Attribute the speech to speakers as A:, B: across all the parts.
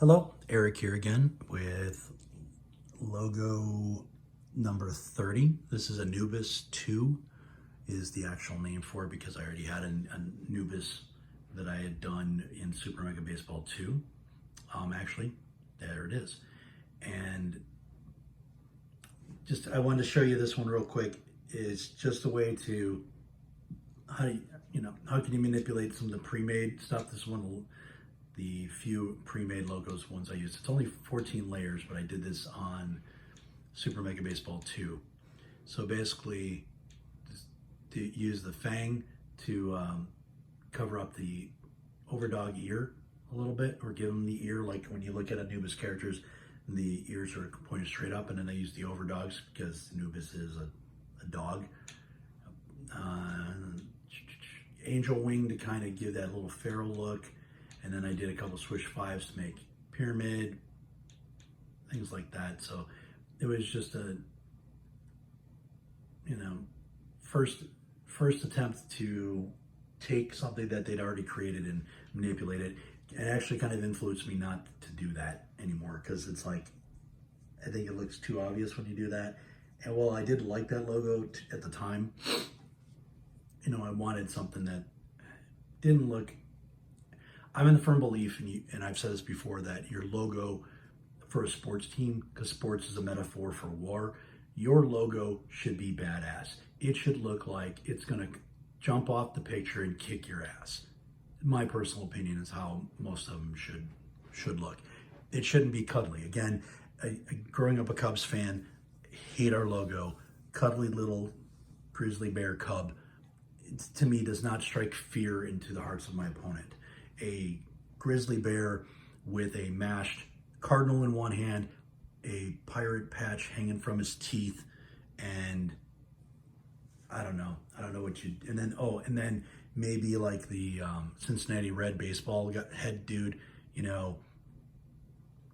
A: Hello, Eric here again with logo number 30. This is Anubis 2 is the actual name for it because I already had an Anubis that I had done in Super Mega Baseball 2. Actually, there it is. And just I wanted to show you this one real quick. It's just a way to how can you manipulate some of the pre-made stuff. This one, the few pre-made logos ones I used. It's only 14 layers, but I did this on Super Mega Baseball 2. So basically, just to use the fang to cover up the overdog ear a little bit, or give them the ear, like when you look at Anubis characters, the ears are pointed straight up, and then I use the overdogs because Anubis is a dog. Angel wing to kind of give that little feral look. And then I did a couple swish fives to make pyramid, things like that. So it was just a, first attempt to take something that they'd already created and manipulate it. It actually kind of influenced me not to do that anymore, because it's like, I think it looks too obvious when you do that. And while I did like that logo at the time, I wanted something that didn't look. I'm in the firm belief, and I've said this before, that your logo for a sports team, because sports is a metaphor for war, your logo should be badass. It should look like it's going to jump off the picture and kick your ass. My personal opinion is how most of them should look. It shouldn't be cuddly. Again, growing up a Cubs fan, hate our logo. Cuddly little grizzly bear cub, to me, does not strike fear into the hearts of my opponent. A grizzly bear with a mashed cardinal in one hand, a pirate patch hanging from his teeth, and I don't know what you, and then maybe like the Cincinnati Red baseball head dude,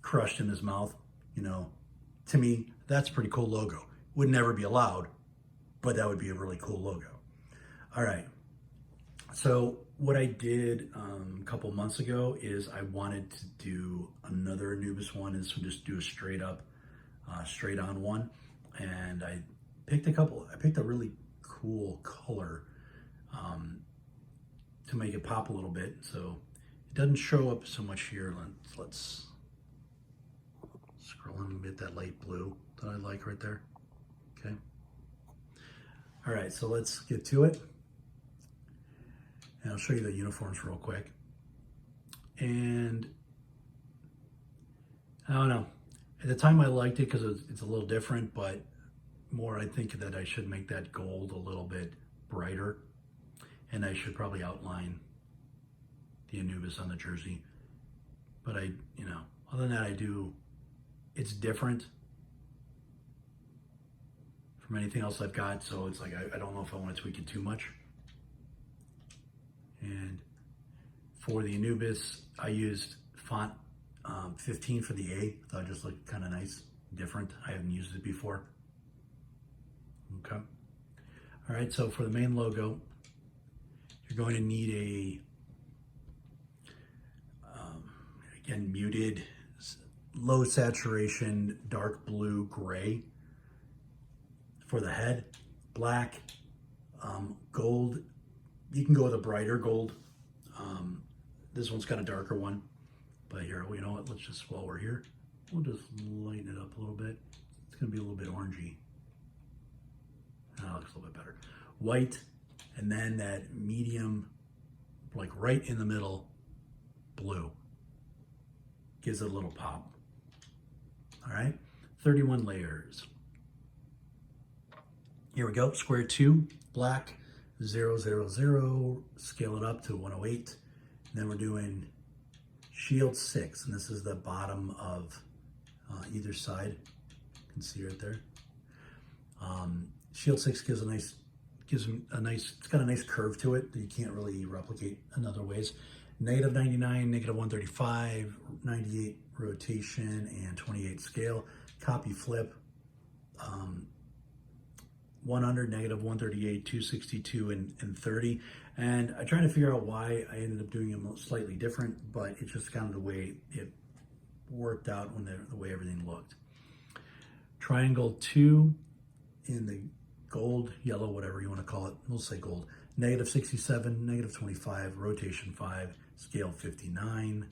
A: crushed in his mouth. To me, that's a pretty cool logo. Would never be allowed, but that would be a really cool logo. All right. So what I did a couple months ago is I wanted to do another Anubis one, and so just do a straight on one. And I picked a really cool color to make it pop a little bit. So it doesn't show up so much here. Let's scroll in a bit, that light blue that I like right there. Okay. All right, so let's get to it. And I'll show you the uniforms real quick. And I don't know. At the time I liked it because it's a little different, but more I think that I should make that gold a little bit brighter. And I should probably outline the Anubis on the jersey. But other than that, it's different from anything else I've got. So it's like, I don't know if I want to tweak it too much. And for the Anubis, I used font 15 for the A. Thought it just looked kind of nice, different. I haven't used it before. Okay. All right, so for the main logo, you're going to need again, muted, low saturation, dark blue, gray. For the head, black, gold. You can go with a brighter gold. This one's got a darker one, but here, you know what? Let's just, while we're here, we'll just lighten it up a little bit. It's gonna be a little bit orangey. That looks a little bit better. White, and then that medium, like right in the middle, blue. Gives it a little pop. All right, 31 layers. Here we go, square 2, black, 0, 0, 0, scale it up to 108. And then we're doing shield 6, and this is the bottom of either side. You can see right there. Shield 6 gives a nice, it's got a nice curve to it that you can't really replicate in other ways. Negative 99, negative 135, 98 rotation, and 28 scale. Copy flip. 100, negative 138, 262, and 30. And I tried to figure out why I ended up doing them slightly different, but it's just kind of the way it worked out when the way everything looked. Triangle 2 in the gold, yellow, whatever you want to call it, we'll say gold. -67, -25, rotation 5, scale 59.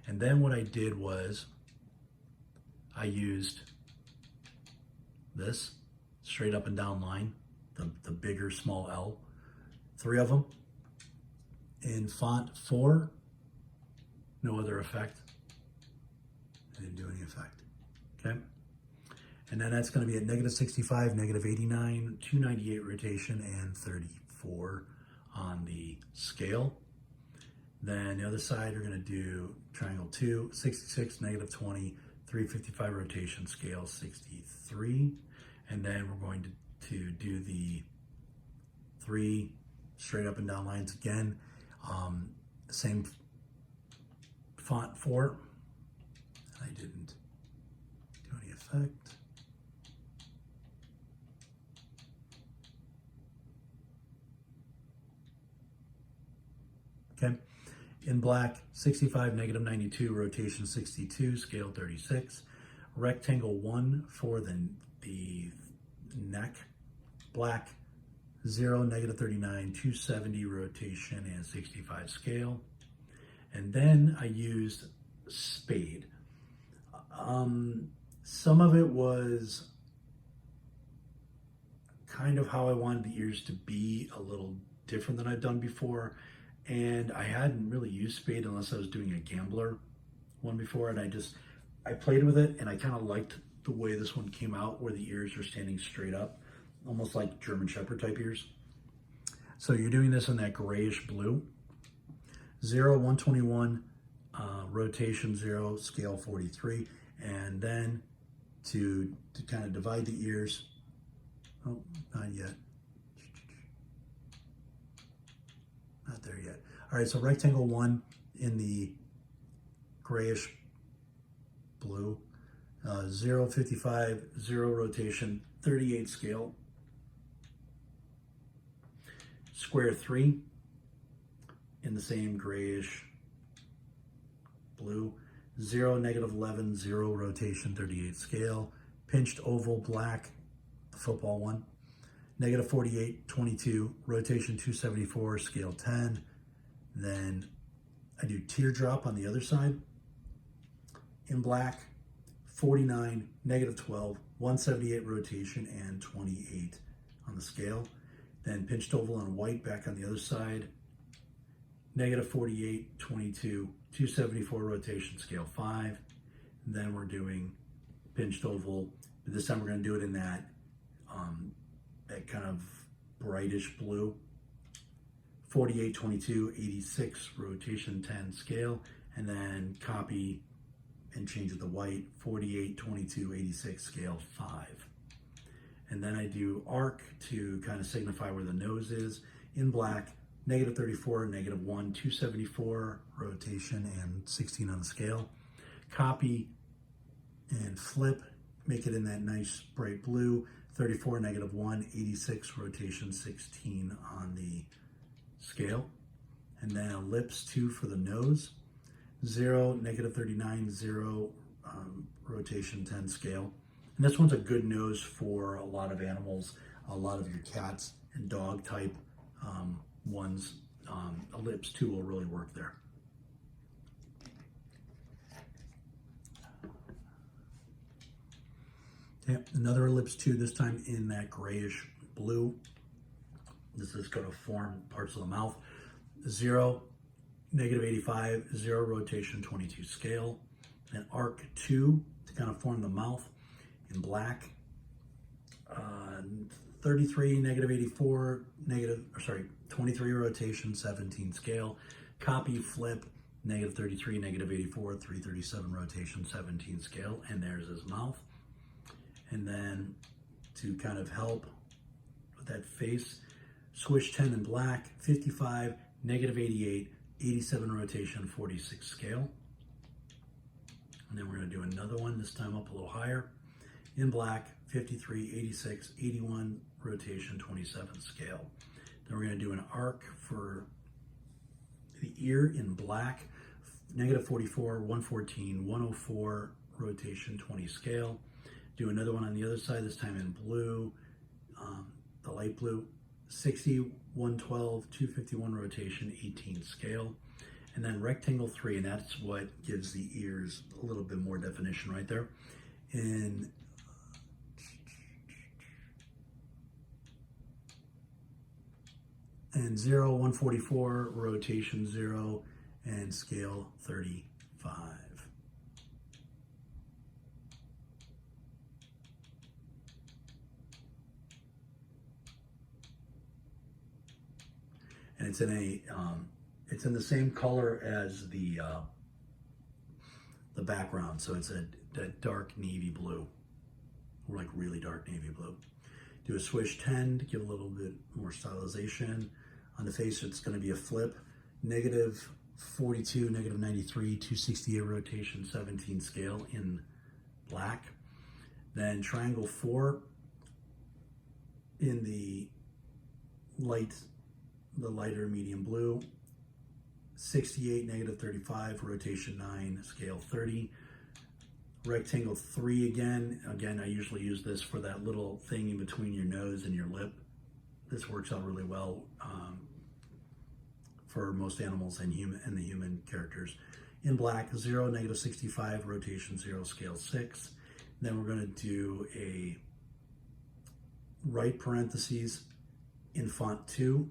A: And then what I did was I used this straight up and down line, the bigger small L, 3 of them. In font 4, no other effect. I didn't do any effect, okay? And then that's gonna be at -65, -89, 298 rotation, and 34 on the scale. Then the other side, we're gonna do triangle 2, 66, -20, 355 rotation, scale 63. And then we're going to do the 3 straight up and down lines again. Same font 4. I didn't do any effect. Okay. In black, 65, -92, rotation 62, scale 36. Rectangle 1 for the neck. Black, 0, -39, 270, rotation, and 65 scale. And then I used spade. Some of it was kind of how I wanted the ears to be, a little different than I've done before. And I hadn't really used spade unless I was doing a gambler one before, and I played with it, and I kind of liked the way this one came out, where the ears are standing straight up, almost like German Shepherd type ears. So you're doing this in that grayish blue. 0, 121, rotation 0, scale 43, and then to kind of divide the ears, oh, not yet. Not there yet. All right, so rectangle 1 in the grayish blue, 0, 55, 0 rotation, 38 scale. Square 3 in the same grayish blue, 0, -11, 0 rotation, 38 scale. Pinched oval black, the football one. -48, 22, rotation 274, scale 10. Then I do teardrop on the other side in black, 49, -12, 178 rotation, and 28 on the scale. Then pinched oval on white back on the other side, -48, 22, 274 rotation, scale 5. And then we're doing pinched oval, but this time we're going to do it in that kind of brightish blue. 48, 22, 86 rotation, 10 scale, and then copy and change it to white, 48, 22, 86 scale 5. And then I do arc to kind of signify where the nose is in black, -34, -1, 274 rotation, and 16 on the scale. Copy and flip, make it in that nice bright blue, 34, -1, 86 rotation, 16 on the scale. And then ellipse 2 for the nose, 0, -39, 0 rotation, 10 scale. And this one's a good nose for a lot of animals, a lot of your cats and dog type ones. Ellipse 2 will really work there. Okay, another ellipse 2, this time in that grayish blue. This is going to form parts of the mouth. 0, -85, 0 rotation, 22 scale. And arc 2 to kind of form the mouth in black. 33, -84, 23 rotation, 17 scale. Copy, flip, -33, -84, 337 rotation, 17 scale. And there's his mouth. And then to kind of help with that face, swish 10 in black, 55, -88, 87 rotation, 46 scale. And then we're going to do another one, this time up a little higher. In black, 53, 86, 81 rotation, 27 scale. Then we're going to do an arc for the ear in black, negative 44, 114, 104 rotation, 20 scale. Do another one on the other side, this time in blue, the light blue, 60, 112, 251 rotation, 18 scale. And then rectangle 3, and that's what gives the ears a little bit more definition right there. And 0, 144, rotation 0, and scale 35. And it's in a it's in the same color as the background, so it's a dark navy blue, or like really dark navy blue. Do a swish 10 to give a little bit more stylization. On the face, it's going to be a flip, negative 42, negative 93, 268 rotation, 17 scale in black. Then triangle 4 in the lighter medium blue, 68, negative 35, rotation 9, scale 30. Rectangle 3 again, I usually use this for that little thing in between your nose and your lip. This works out really well for most animals and the human characters. In black, 0, negative 65, rotation 0, scale 6. Then we're going to do a right parentheses in font 2.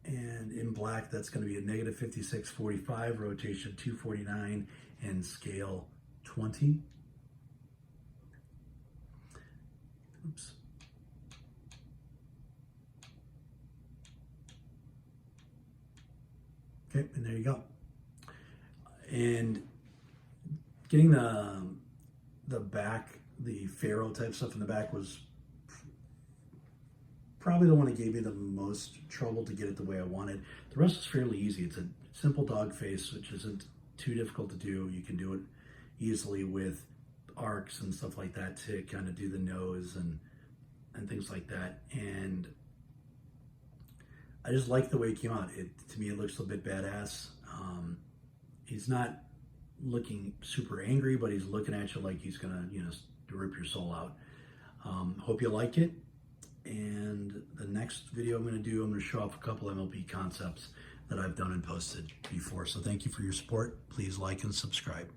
A: And in black, that's going to be a negative 56, 45, rotation 249, and scale 20. Oops. Okay, and there you go. And getting the back, the Pharaoh type stuff in the back was probably the one that gave me the most trouble to get it the way I wanted. The rest is fairly easy. It's a simple dog face, which isn't too difficult to do. You can do it easily with arcs and stuff like that to kind of do the nose and things like that. And I just like the way it came out. To me, it looks a bit badass. He's not looking super angry, but he's looking at you like he's gonna, rip your soul out. Hope you like it. And the next video I'm going to show off a couple MLP concepts that I've done and posted before. So thank you for your support. Please like and subscribe.